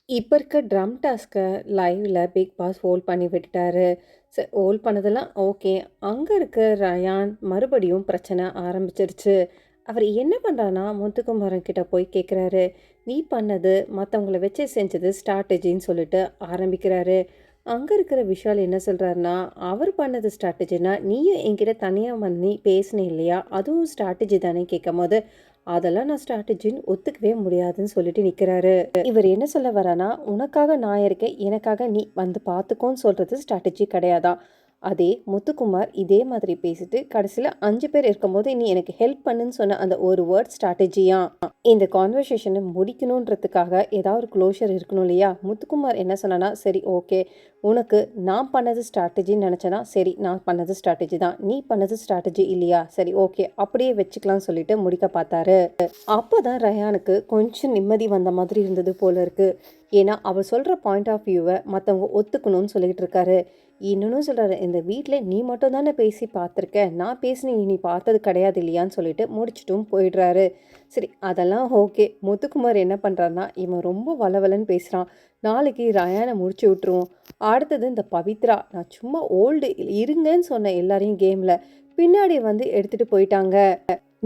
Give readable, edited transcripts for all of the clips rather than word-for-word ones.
இப்ப இருக்க ட்ரம் டாஸ்க்க லைவ்ல பிக் பாஸ் ஹோல்ட் பண்ணி விட்டுட்டாரு. ஹோல்ட் பண்ணதெல்லாம் ஓகே. அங்க இருக்க ரயான் மறுபடியும் பிரச்சனை ஆரம்பிச்சிருச்சு. அவர் என்ன பண்றார்னா, முத்துக்குமரன் கிட்ட போய் கேட்குறாரு. "நீ பண்ணது மத்தவங்கள வச்சு செஞ்சது ஸ்ட்ராட்டஜின்னு" சொல்லிட்டு ஆரம்பிக்கிறாரு. அங்க இருக்கிற விஷால் என்ன சொல்றாருன்னா, "அவர் பண்ணது ஸ்ட்ராட்டஜின்னா, நீயும் என்கிட்ட தனியா வந்து பேசின இல்லையா? அதுவும் ஸ்ட்ராட்டஜி தானே" கேட்கும்போது, "அதெல்லாம் நான் ஸ்ட்ராட்டஜின்னு ஒத்துக்கவே முடியாதுன்னு" சொல்லிட்டு நிற்கிறாரு. இவர் என்ன சொல்ல வரானா, உனக்காக நான் இருக்கேன், எனக்காக நீ வந்து பார்த்துக்கோன்னு சொல்றது ஸ்ட்ராட்டஜி கிடையாதாம். அதே முத்துக்குமார் இதே மாதிரி பேசிட்டு கடைசியில 5 பேர் இருக்கும்போது, "நீ எனக்கு ஹெல்ப் பண்ணுன்னு" சொன்ன அந்த ஒரு வேர்ட் ஸ்ட்ராட்டஜியாம். இந்த கான்வர்சேஷன முடிக்கணுன்றதுக்காக ஏதாவது ஒரு க்ளோஷர் இருக்கணும் இல்லையா? முத்துக்குமார் என்ன சொன்னான்னா, "சரி ஓகே. உனக்கு நான் பண்ணது ஸ்ட்ராட்டஜின்னு நெனச்சேன்னா, சரி நான் பண்ணது ஸ்ட்ராட்டஜி தான். நீ பண்ணது ஸ்ட்ராட்டஜி இல்லையா? சரி ஓகே. அப்படியே வச்சுக்கலாம்னு" சொல்லிட்டு முடிக்க பார்த்தாரு. அப்பதான் ரயானுக்கு கொஞ்சம் நிம்மதி வந்த மாதிரி இருந்தது போல இருக்கு. ஏன்னா, அவர் சொல்ற பாயிண்ட் ஆஃப் வியூவ மத்தவங்க ஒத்துக்கணும்னு சொல்லிட்டு இருக்காரு. இன்னொன்னும் சொல்றாரு, "இந்த வீட்ல நீ மட்டும் தானே பேசி பார்த்துருக்க. நான் பேசினது நீ பார்த்தது கிடையாது இல்லையான்னு" சொல்லிட்டு முடிச்சுட்டும் போயிடுறாரு. சரி அதெல்லாம் ஓகே. முத்துக்குமார் என்ன பண்றாருன்னா, இவன் ரொம்ப வளவளன்னு பேசுறான். நாளைக்கு ரயானை முடிச்சு விட்டுருவோம். அடுத்தது இந்த பவித்ரா, நான் சும்மா ஓல்டு இருங்கன்னு சொன்னேன் எல்லாரையும் கேம்ல. பின்னாடி வந்து எடுத்துட்டு போயிட்டாங்க.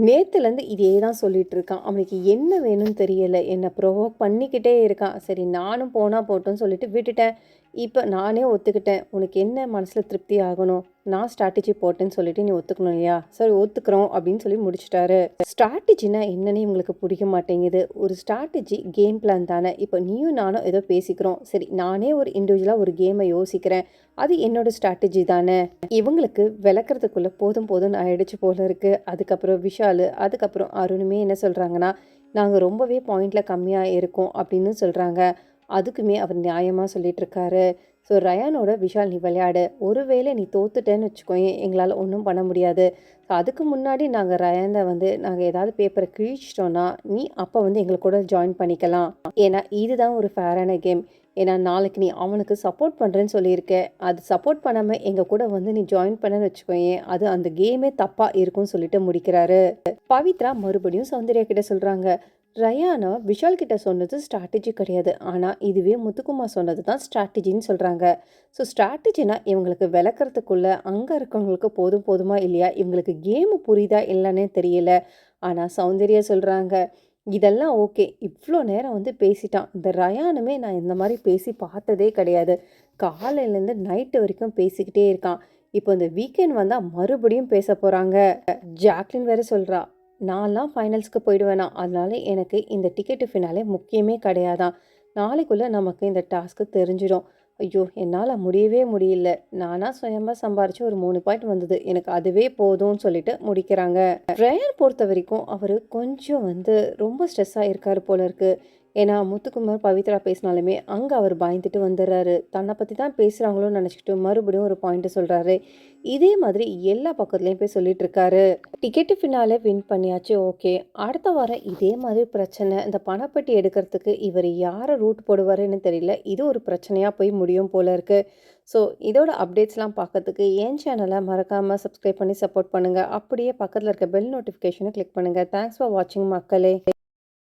நேத்துலேருந்து இதே தான் சொல்லிட்டு இருக்கான். அவனுக்கு என்ன வேணும்னு தெரியல. என்ன ப்ரொவோக் பண்ணிக்கிட்டே இருக்கான். சரி நானும் போனா போட்டும்ன்னு சொல்லிட்டு விட்டுட்டேன். இப்ப நானே ஒத்துக்கிட்டேன். உனக்கு என்ன மனசுல திருப்தி ஆகணும்? நான் ஸ்ட்ராட்டஜி போட்டேன்னு சொல்லிட்டு நீ ஒத்துக்கணும் இல்லையா? சரி ஒத்துக்கிறோம் அப்படின்னு சொல்லி முடிச்சுட்டாரு. ஸ்ட்ராட்டஜினா என்னன்னே இவங்களுக்கு பிடிக்க மாட்டேங்குது. ஒரு ஸ்ட்ராட்டஜி கேம் பிளான் தானே. இப்போ நீயும் நானும் ஏதோ பேசிக்கிறோம். சரி நானே ஒரு இண்டிவிஜுவலா ஒரு கேமை யோசிக்கிறேன். அது என்னோட ஸ்ட்ராட்டஜி தானே. இவங்களுக்கு விளக்குறதுக்குள்ள போதும் போதும்னு ஆயிடுச்சு போல இருக்கு. அதுக்கப்புறம் விஷாலு, அதுக்கப்புறம் அருணுமே என்ன சொல்றாங்கன்னா, நாங்க ரொம்பவே பாயிண்ட்ல கம்மியா இருக்கோம் அப்படின்னு சொல்றாங்க. அதுக்குமே அவர் நியாயமா சொல்லிட்டு இருக்காரு. ஸோ ரயானோட, "விஷால் நீ விளையாடு. ஒருவேளை நீ தோத்துட்டேன்னு வச்சுக்கோயேன், எங்களால ஒண்ணும் பண்ண முடியாது. ஸோ அதுக்கு முன்னாடி நாங்க ரயான வந்து நாங்க ஏதாவது பேப்பர கிழிச்சிட்டோம்னா, நீ அப்ப வந்து எங்க கூட ஜாயின் பண்ணிக்கலாம். ஏன்னா இதுதான் ஒரு ஃபேரான கேம். ஏன்னா நாளைக்கு நீ அவனுக்கு சப்போர்ட் பண்றேன்னு சொல்லியிருக்க. அது சப்போர்ட் பண்ணாம எங்க கூட வந்து நீ ஜாயின் பண்ணேன்னு வச்சுக்கோயேன், அது அந்த கேமே தப்பா இருக்கும்னு" சொல்லிட்டு முடிக்கிறாரு. பவித்ரா மறுபடியும் சௌந்தர்யா கிட்ட சொல்றாங்க. ரயானா விஷால் கிட்ட சொன்னது ஸ்ட்ராட்டஜி கிடையாது. ஆனா இதுவே முத்துக்குமார் சொன்னது தான் ஸ்ட்ராட்டஜின்னு சொல்றாங்க. ஸோ ஸ்ட்ராட்டஜினா இவங்களுக்கு விளக்கறதுக்குள்ள அங்க இருக்கவங்களுக்கு போதும் போதுமா இல்லையா? இவங்களுக்கு கேம் புரியுதா இல்லன்னே தெரியல. ஆனா சௌந்தர்யா சொல்றாங்க, இதெல்லாம் ஓகே. இவ்ளோ நேரம் வந்து பேசிட்டான். இந்த ரயானுமே நான் இந்த மாரி பேசி பார்த்ததே கிடையாது. காலையிலேருந்து நைட்டு வரைக்கும் பேசிக்கிட்டே இருக்கான். இப்போ இந்த வீக்கெண்ட் வந்தா மறுபடியும் பேச போறாங்க. ஜாக்லின் வேற சொல்றா, "நான்லாம் ஃபைனல்ஸ்க்கு போயிடுவேனாம். அதனால எனக்கு இந்த டிக்கெட்டு ஃபினாலே முக்கியமே கிடையாதாம். நாளைக்குள்ள நமக்கு இந்த டாஸ்க்கு தெரிஞ்சிடும்." ஐயோ! என்னால முடியவே முடியல. நானா சுயமா சம்பாரிச்சு ஒரு 3 பாயிண்ட் வந்தது. எனக்கு அதுவே போதும்னு சொல்லிட்டு முடிக்கிறாங்க. ரயான் பொறுத்தவரைக்கும் அவரு கொஞ்சம் வந்து ரொம்ப ஸ்ட்ரெஸ்ஸா இருக்காரு போல இருக்கு. ஏன்னா முத்துக்குமார், பவித்ரா பேசினாலுமே அங்க அவர் பயந்துட்டு வந்துடுறாரு. தன்னை பத்தி தான் பேசுறாங்களோன்னு நினைச்சுக்கிட்டு மறுபடியும் ஒரு பாயிண்ட் சொல்றாரு. இதே மாதிரி எல்லா பக்கத்துலயும் போய் சொல்லிட்டு இருக்காரு. டிக்கெட்டு ஃபினாலே வின் பண்ணியாச்சு ஓகே. அடுத்த வாரம் இதே மாதிரி பிரச்சனை. இந்த பணப்பெட்டி எடுக்கிறதுக்கு இவர் யாரை ரூட் போடுவாருன்னு தெரியல. இது ஒரு பிரச்சனையா போய் முடியும் போல இருக்கு. ஸோ இதோட அப்டேட்ஸ்லாம் பார்க்கறதுக்கு என் சேனலை மறக்காம சப்ஸ்கிரைப் பண்ணி சப்போர்ட் பண்ணுங்க. அப்படியே பக்கத்தில் இருக்க பெல் நோட்டிஃபிகேஷனை கிளிக் பண்ணுங்க. தேங்க்ஸ் ஃபார் வாட்சிங் மக்களே.